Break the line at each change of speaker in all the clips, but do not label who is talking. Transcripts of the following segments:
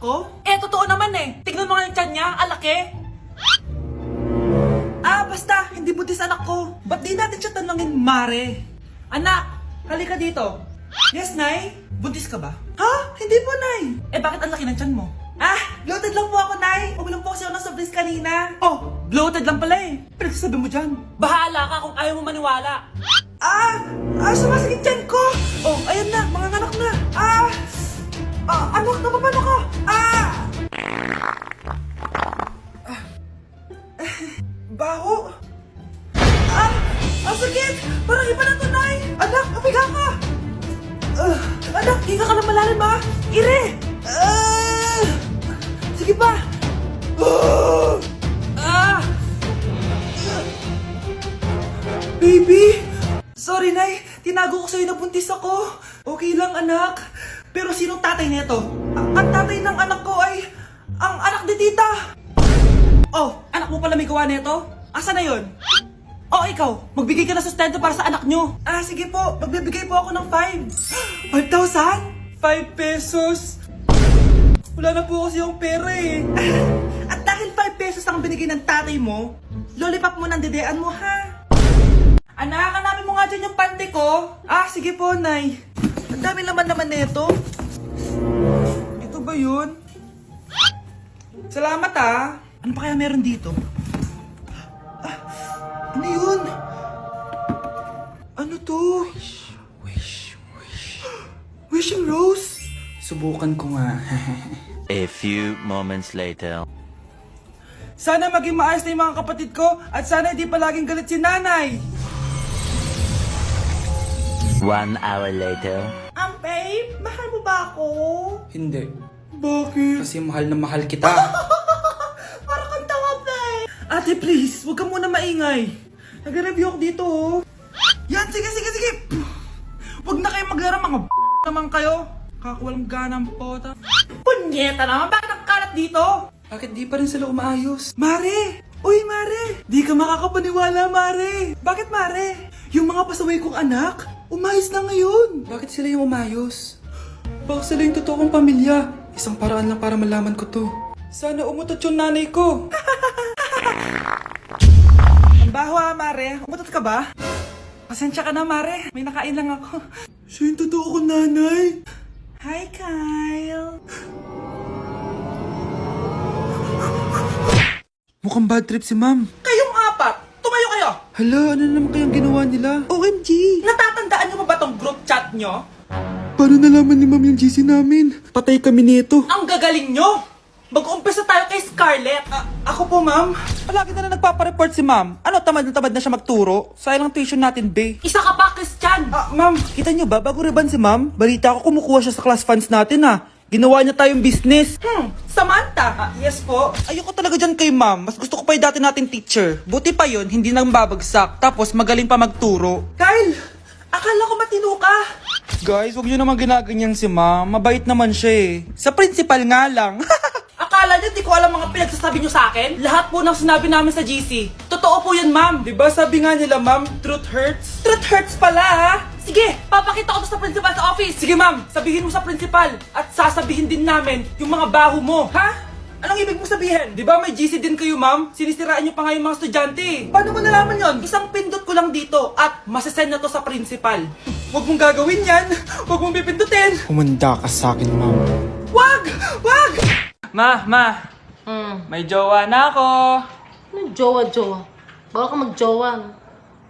ko? Eh, totoo naman eh. Tignan mo nga yung tiyan niya, alaki. Basta, hindi buntis anak ko. Ba't di natin siya tanungin, Mare? Anak, halika dito. Yes, Nay? Buntis ka ba? Ha? Hindi po, Nay. Eh, bakit ang laki ng tiyan mo? Bloated lang po ako, Nay. Uminom po kasi ako ng soft kanina. Oh, bloated lang pala eh. Pinagsasabi mo dyan. Bahala ka kung ayaw mo maniwala. Sumasakit tiyan ko. Oh, ayan na, mga anak na. Anak, napapano ka? Baho. Ang sakit. Parang iba na to, Nay. Anak, papiga ka. Anak, hinga ka na malalim, ha? Ire. Sige pa. Baby. Sorry, Nay. Tinago ko sa'yo na buntis ako. Okay lang, anak. Pero sinong tatay nito? Ang tatay ng anak ko ay ang anak ni tita. Oh, anak mo pala may gawa nito? Asa na yun? Oh, ikaw, magbigay ka na sustento para sa anak nyo. Sige po, magbibigay po ako ng 5. 5,000? 5 pesos? Wala na po kasi yung pera eh. At dahil 5 pesos ang binigay ng tatay mo, lollipop mo ng dedean mo, ha? Anak, hanapin mo nga dyan yung pante ko. Sige po, Nay. Ang dami naman nito. Ito ba yun? Salamat, Ano pa kaya meron dito? Ano yun? Ano to? Wishing rose?
Subukan ko nga.
A few moments later.
Sana maging maayos na yung mga kapatid ko at sana hindi palaging galit si nanay.
1 hour later.
Babe, mahal mo ba ako?
Hindi.
Bakit?
Kasi mahal na mahal kita.
Parang kang tawa, babe. Ate, please, huwag ka muna maingay. Nag-review ako dito, Yan, sige. Huwag na kayo maglaro, mga naman kayo. Kakawalang ganang pota. Punyeta naman, bakit ang kalat dito?
Bakit di pa rin sila umaayos?
Mare! Uy, Mare! Di ka makakapaniwala, Mare! Bakit, Mare? Yung mga pasaway kong anak, umayos na ngayon.
Bakit sila yung umayos? Baka sila yung totoong pamilya. Isang paraan lang para malaman ko to. Sana umutot yung nanay ko.
Ang baho, Mare. Umutot ka ba? Pasensya ka na, Mare. May nakain lang ako. Siya yung totoo kong nanay. Hi, Kyle.
Mukhang bad trip si ma'am.
Kayong apat, tumayo kayo.
Hala, ano naman kayang ginawa nila?
OMG! Natatandaan nyo ba tong group chat nyo?
Paano nalaman ni ma'am yung GC namin? Patay kami nito.
Ang gagaling nyo! Mag-umpisa tayo kay Scarlett. Ako po, ma'am. Palagi na nagpapareport si ma'am. Ano, tamad na siya magturo? Sayang tuition natin, be. Isa ka pa, Christian!
Ma'am, kita niyo ba, bago riban si ma'am, balita ko kumukuha siya sa class funds natin Ginawa niya tayong business.
Samantha! Yes po.
Ayoko talaga dyan kay ma'am. Mas gusto ko pa yung dati nating teacher. Buti pa yun, hindi nang babagsak. Tapos magaling pa magturo.
Kyle! Akala ko matino ka.
Guys, huwag niyo naman ginaganyan si ma'am. Mabait naman siya Sa principal nga lang.
Akala niyo di ko alam mga pinagsasabi niyo sa akin? Lahat po ng sinabi namin sa GC. Totoo po yan, ma'am.
Diba sabi nga nila ma'am, truth hurts?
Truth hurts pala, Sige, papakita ko to sa principal sa office. Sige, ma'am. Sabihin mo sa principal. At sasabihin din namin yung mga baho mo. Ha? Anong ibig mo sabihin?
Diba may GC din kayo ma'am? Sinisiraan niyo pa nga yung mga estudyante.
Paano mo nalaman yon? Isang pindot ko lang dito at masasend na to sa principal.
Huwag mong gagawin yan. Huwag mong pipindutin. Humanda ka sa akin, ma'am.
Wag!
Ma. May jowa na ako.
Ano jowa? Bawal ka magjowa.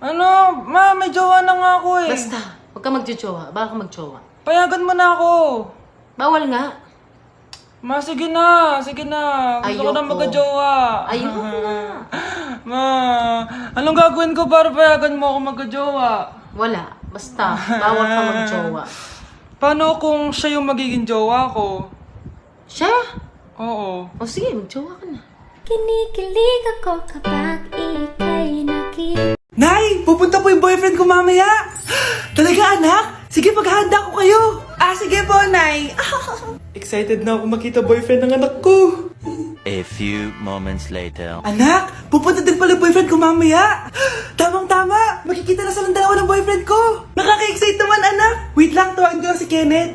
Ano? Ma, may jowa na nga ako
Basta, huwag ka magjowa. Bawal ka magjowa.
Payagan mo na ako.
Bawal nga.
Ma, sige na. Gusto ko na
Ayoko.
magka-jowa.
Ayoko na.
Ma, anong gagawin ko para payagan mo ako magka-jowa?
Wala. Basta, bawal ka magjowa.
Paano kung siya yung magiging jowa ko?
Siya?
Oo.
O sige, magjowa ka na.
Kinikilig ako kapag ika'y nakita.
Nay! Pupunta po yung boyfriend ko mamaya! Talaga, anak? Sige, paghahanda ko kayo! Sige po, Nay!
Excited na ako makita boyfriend ng anak ko.
A few moments later.
Anak! Pupunta din pala yung boyfriend ko mamaya! Tamang-tama! Makikita na silang dalawa ng boyfriend ko! Nakaka-excite naman, anak! Wait lang, tawagin ko lang si Kenneth.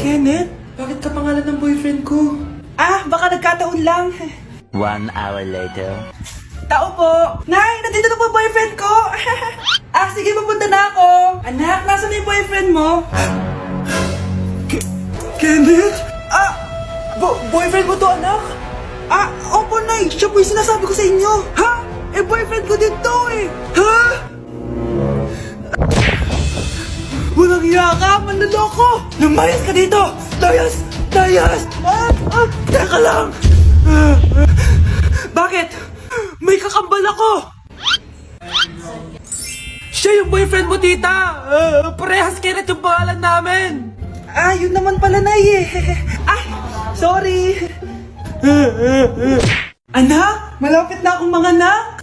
Kenneth?
Bakit ka pangalan ng boyfriend ko?
Baka nagkataon lang.
1 hour later.
Tao po. Nay, nandito na po boyfriend ko. Sige, papunta na ako. Anak, nasa na yung boyfriend mo? Kenneth? Boyfriend mo to, anak? Opo, Nay. Siya po yung sinasabi ko sa inyo. Ha? Boyfriend ko din to eh. Ha? Walang hiya ka, manloloko! Lumayas ka dito! Layas! Layas! Teka lang! Bakit? May kakambal ako! Siya yung boyfriend mo, tita! Parehas Kenneth yung pangalan namin! Yun naman pala, Nay eh. Sorry! Anak, malapit na akong manganak!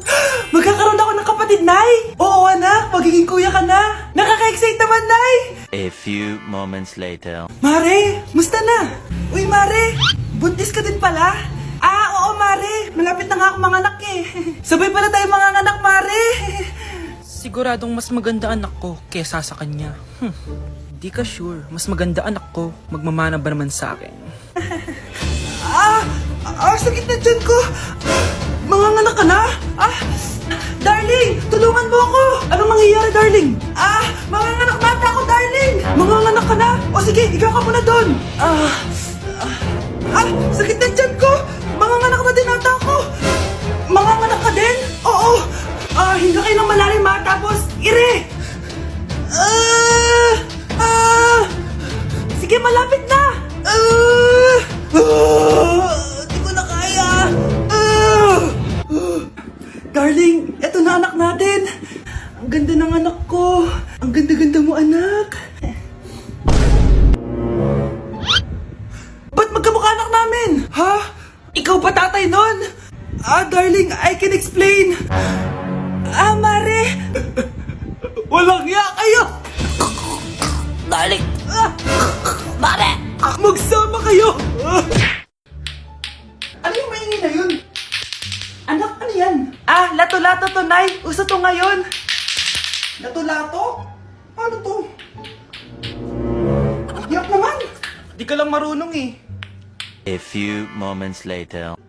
Magkakaroon ako ng kapatid, Nay! Oo, anak, magiging kuya ka na! Nakaka-excite naman, Nay!
A few moments later.
Mare, musta na? Uy, Mare, buntis ka din pala? Oo, Mare, malapit na nga akong manganak eh. Sabay pala tayo manganganak, Mare!
Siguradong mas maganda anak ko kesa sa kanya. Di ka sure, mas maganda anak ko, magmamana ba naman sa akin?
Sakit na dyan ko! Manganganak ka na? Darling, tulungan mo ako! Anong mangyayari, darling? Manganganak bata ako, darling! Manganganak ka na? O sige, ikaw ka muna doon! Sakit na dyan ko! Manganganak na din ata ako! Manganganak ka din? Oo! Hinga kayo ng malalim ha, tapos ire! Sige, malapit na! Di ko na kaya! Darling, eto na anak natin! Ang ganda ng anak ko! Ang ganda-ganda mo, anak! Ba't magkamukha anak namin? Ha? Ikaw ba tatay nun? Darling, I can explain! Mare! Walang hiya kayo! Darling! Mare! Magsama kayo! Ano yung maingay na yun? Anak, ano yan? Lato-lato to, Nay. Uso to ngayon. Lato-lato? Ano to? Yak naman.
Di ka lang marunong eh.
A few moments later.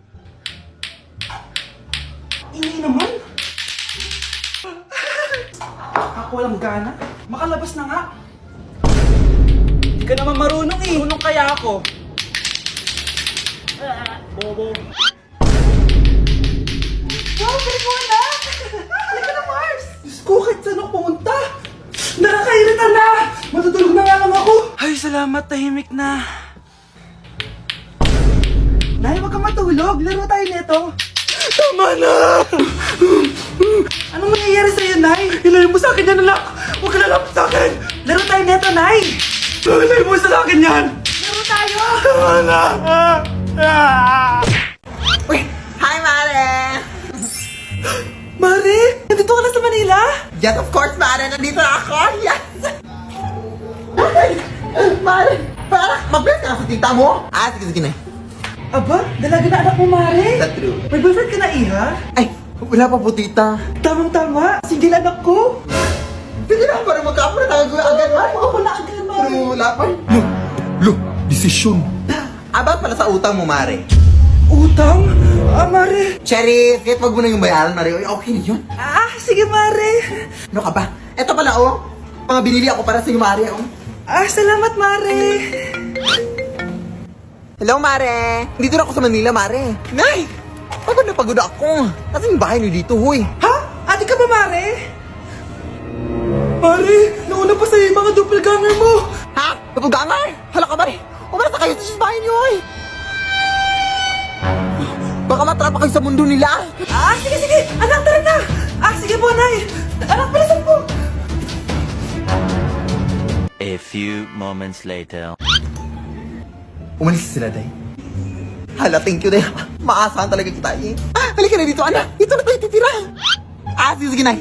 Ingay naman.
Ako walang gana. Makalabas na nga. Di ka naman marunong eh. Marunong kaya ako. Bobo.
Wow, galing mo, anak! Halika na, Mars! Diyos ko, kahit saan ako pumunta! Nakakairita na! Matutulog na nga lang ako!
Ay, salamat. Tahimik na.
Nay, wag kang matulog! Laro tayo nito! Tama na! Anong mangyayari sa'yo, Nay?
Ilayo mo sa akin yan, anak. Huwag ka lalapit sa akin.
Laro tayo nito, Nay!
Ilayo mo sa akin yan.
Laro tayo!
Tama na.
Uy! Hi, Mare!
Mare, nandito ka na sa Manila?
Yes, of course, Mare! Nandito na ako! Yes! Mare! Para mabilis ka na sa tita mo! Sige na.
Aba, dalaga na anak mo, Mare!
That's true.
May boyfriend ka na, Iha?
Ay! Wala pa po, tita.
Tamang-tama, single anak ko!
Sige na, para magkapura tayo agad, Mare!
Oo, wala agad, Mare!
Pero wala pa. Desisyon. About pala sa utang mo, Mare.
Utang? Mare!
Cherry, kahit wag mo na yung bayaran, Mare. Uy, okay na yun.
Sige, Mare!
Ano ka ba? Eto pala, mga binili ako para sa iyo, Mare,
Salamat, Mare!
Hello, Mare! Dito na ako sa Manila, Mare. Nay! Pagod na pagod ako. Kasi yung bahay niyo dito, huy.
Ha? Ate ka ba, Mare? Mare, nauna pa sa'yo yung mga doppelganger mo!
Ha? Napugangar? Hala ka, Mare! Umalas na kayo sa bahay niyo, huy! Baka matrapa kayo sa mundo nila.
Sige! Anak, tara na! Sige po, Nay! Anak, palisan po!
A few moments later.
Umalis sila, Day. Hala, thank you, Day. Maasahan talaga kita, eh. Halika na dito, anak. Dito na tayo titira. Sige, Nay.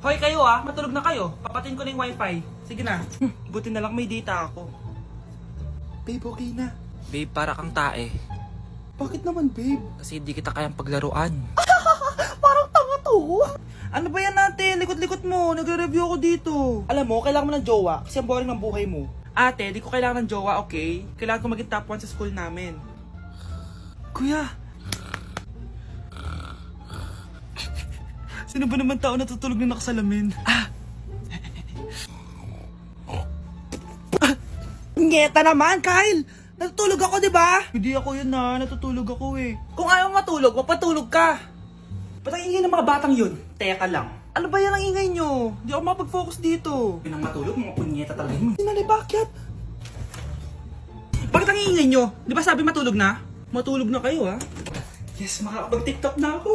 Hoy kayo matulog na kayo. Papatin ko na yung wifi. Sige na. Buti na lang may data ako.
Babe, okay na.
Babe, para kang tae.
Bakit naman, babe?
Kasi hindi kita kayang paglaruan.
Parang tanga to.
Ano ba yan natin? Likot-likot mo. Nagre-review ako dito. Alam mo, kailangan mo ng jowa kasi ang boring ng buhay mo. Ate, di ko kailangan ng jowa, okay? Kailangan ko maging top 1 sa school namin. Kuya! Sino ba naman tao natutulog na nakasalamin? Ngeta naman, Kyle! Natutulog ako, di ba? Hindi ako yun na, natutulog ako eh. Kung ayaw matulog, mapatulog ka! Ba't ang ingay ng mga batang yun? Teka lang. Ano ba yan ang ingay nyo? Hindi ako makapag-focus dito. Yun ang matulog, mga punyeta talaga yun. Sinali, bakit? Bakit ang ingay nyo? Di ba sabi matulog na? Matulog na kayo, ha? Yes, makakapag-tiktok na ako.